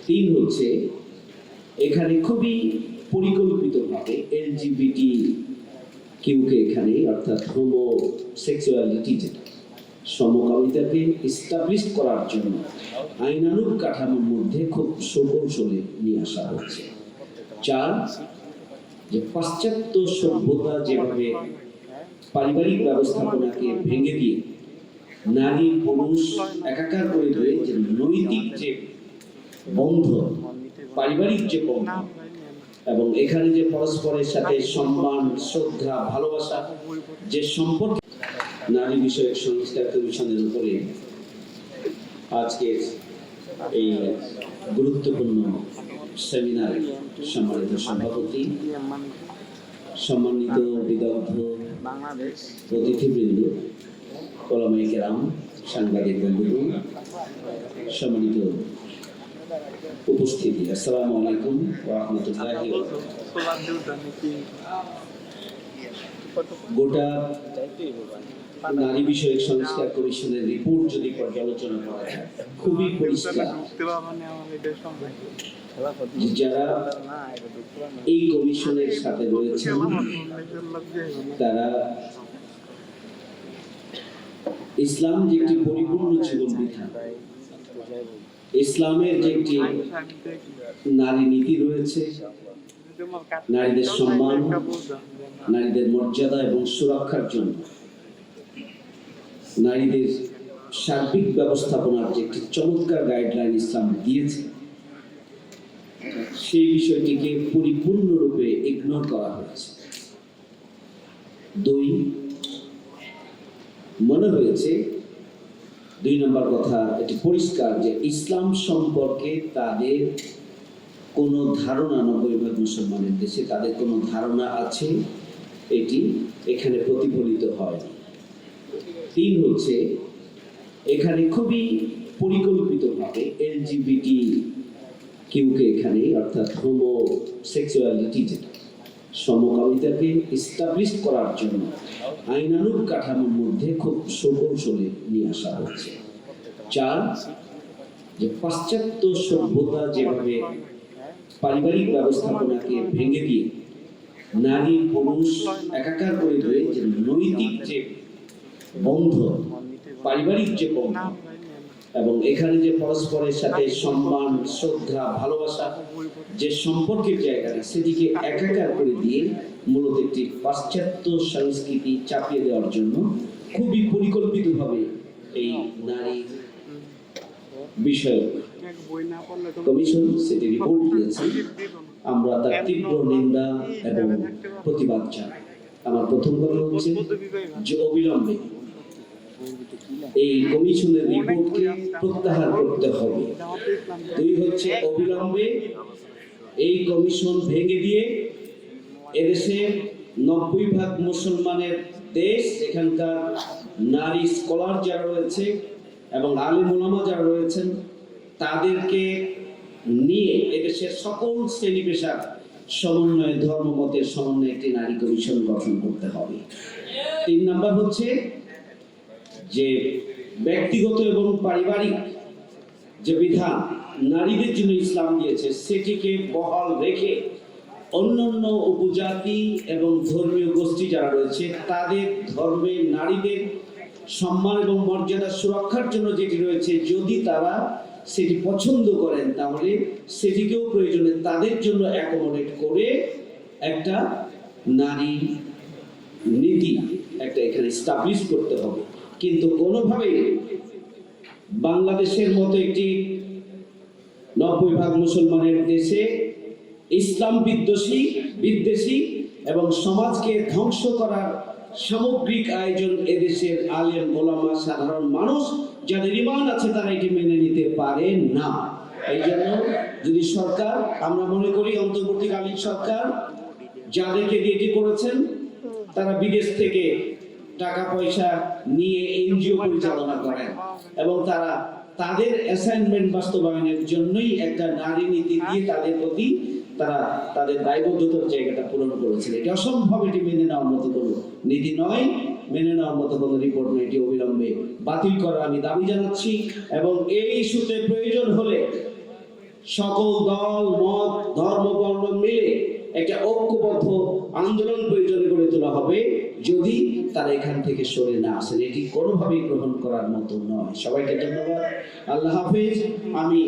তিন হচ্ছে এখানে খুবই পরিকল্পিতভাবে এলজিবিটি কিউকে এখানে অর্থাৎ হোমোসেক্সুয়ালিটি যেটা সমকামিতাকে এস্টাবলিশ করার জন্য আইনানুগ কাঠামোর মধ্যে খুব সুকৌশলে নিয়ে আসা হচ্ছে। চার, যে পাশ্চাত্য সভ্যতা যেভাবে পারিবারিক ব্যবস্থাপনাকে ভেঙে দিয়ে নারী পুরুষ একাকার করে দিয়ে যে নৈতিক যে বন্ধন, পারিবারিক যে বন্ধন এবং এখানে যে পরস্পরের সাথে সম্মান, শ্রদ্ধা, ভালোবাসা যে সম্পর্ক, নারী বিষয়ক সংস্কার কমিশনের উপরে আজকের এই গুরুত্বপূর্ণ সেমিনারে সম্মানিত সভাপতি, সম্মানিত বিদগ্ধ অতিথিবৃন্দ, ওলামায়ে কেরাম, সাংবাদিক বন্ধুগণ, সম্মানিত উপস্থিতি, আসসালামু আলাইকুম ওয়া রাহমাতুল্লাহি ওয়া বারাকাতুহু। গোটা নারী বিষয়ক সংস্কার কমিশনের রিপোর্ট যদি পর্যালোচনা করা হয়, খুবই পরিষ্কার যারা এই কমিশনের সাথে রয়েছেন তারা ইসলাম যে একটি পরিপূর্ণ জীবন বিধান, ইসলামের যে একটি নারী নীতি রয়েছে, নারীদের সম্মান, নারীদের মর্যাদা এবং সুরক্ষার জন্য নারীদের সার্বিক ব্যবস্থাপনার যে একটি চমৎকার গাইডলাইন ইসলাম দিয়েছে, সেই বিষয়টিকে পরিপূর্ণরূপে ইগনোর করা হয়েছে। দুই, মনে হয়েছে দুই নম্বর কথা এটি পরিষ্কার যে ইসলাম সম্পর্কে তাদের কোনো ধারণা, 90% মুসলমানের দেশে তাদের কোনো ধারণা আছে, এটি এখানে প্রতিফলিত হয়নি। তিন হচ্ছে এখানে খুবই পরিকল্পিতভাবে এলজিবিটি কিউকে এখানে অর্থাৎ হোমোসেক্সুয়ালিটি যেটা সমকামিতাকে এস্টাবলিশ করার জন্য আইনানুগ কাঠামোর মধ্যে খুব সুকৌশলে নিয়ে আসা হচ্ছে। চার, যে পাশ্চাত্য সভ্যতা যেভাবে পারিবারিক ব্যবস্থাপনাকে ভেঙে দিয়ে নারী পুরুষ একাকার করে দিয়ে যে নৈতিক যে বন্ধন, পারিবারিক যে বন্ধন এবং এখানে যে পরস্পরের সাথে সম্মান, শ্রদ্ধা, ভালোবাসা যে সম্পর্কের জায়গাটা, সেটিকে একাকার করে দিয়ে মূলত একটি পাশ্চাত্য সংস্কৃতি চাপিয়ে দেওয়ার জন্য খুবই পরিকল্পিতভাবে এই নারী বিষয়ক কমিশন সেটি রিপোর্ট দিয়েছে। আমরা তার তীব্র নিন্দা এবং প্রতিবাদ জানাই। আমার প্রথম কথা হচ্ছে যে অবিলম্বে এই কমিশনের রিপোর্টকে প্রত্যাহার করতে হবে। দুই হচ্ছে অবিলম্বে এই কমিশন ভেঙে দিয়ে এদেশে 90% মুসলমানের দেশ, এখানকার নারী স্কলার যারা রয়েছে এবং আলেম ওলামা যারা রয়েছেন তাদেরকে নিয়ে এদেশের সকল শ্রেণী পেশার সমন্বয়ে, ধর্মমতের সমন্বয়ে একটি নারী কমিশন গঠন করতে হবে। তিন নম্বর হচ্ছে যে ব্যক্তিগত এবং পারিবারিক যে বিধান নারীদের জন্য ইসলাম দিয়েছে, সেটিকে বহাল রেখে অন্যান্য উপজাতি এবং ধর্মীয় গোষ্ঠী যারা রয়েছে তাদের ধর্মে নারীদের সম্মান এবং মর্যাদা সুরক্ষার জন্য যেটি রয়েছে, যদি তারা সেটি পছন্দ করেন তাহলে সেটিকেও প্রয়োজনে তাদের জন্য অ্যাকোমোডেট করে একটা নারী নীতি একটা এখানে এস্টাবলিশ করতে হবে। কিন্তু কোনোভাবেই বাংলাদেশের মতো একটি 90% মুসলমানের দেশে ইসলাম বিদ্বেষী এবং সমাজকে ধ্বংস করার সামগ্রিক আয়োজন এদেশের আলেম ওলামা সাধারণ মানুষ যাদের ঈমান আছে তারা এটি মেনে নিতে পারে না। এই জন্য যদি সরকার, আমরা মনে করি অন্তর্বর্তীকালীন সরকার যাদেরকে দিয়ে এটি করেছেন তারা বিদেশ থেকে টাকা পয়সা নিয়ে এনজিও পরিচালনা করেন এবং তারা তাদের অ্যাসাইনমেন্ট বাস্তবায়নের জন্যই একটা নারী নীতি দিয়ে তাদের প্রতি তারা তাদের দায়বদ্ধতার জায়গাটা পূরণ করেছিল। এটি অসম্ভব, এটি মেনে নেওয়ার মতো কোনো নীতি নয়, মেনে নেওয়ার মতো কোনো রিপোর্ট নয়। এটি অবিলম্বে বাতিল করার আমি দাবি জানাচ্ছি এবং এই ইস্যুতে প্রয়োজন হলে সকল দল মত ধর্ম বর্ণ মিলে একটা ঐক্যবদ্ধ আন্দোলন প্রয়োজনে গড়ে তোলা হবে যদি তারা এখান থেকে সরে না আসেন। এটি কোনোভাবেই গ্রহণ করার মতো নয়। সবাইকে ধন্যবাদ। আল্লাহ হাফেজ। আমি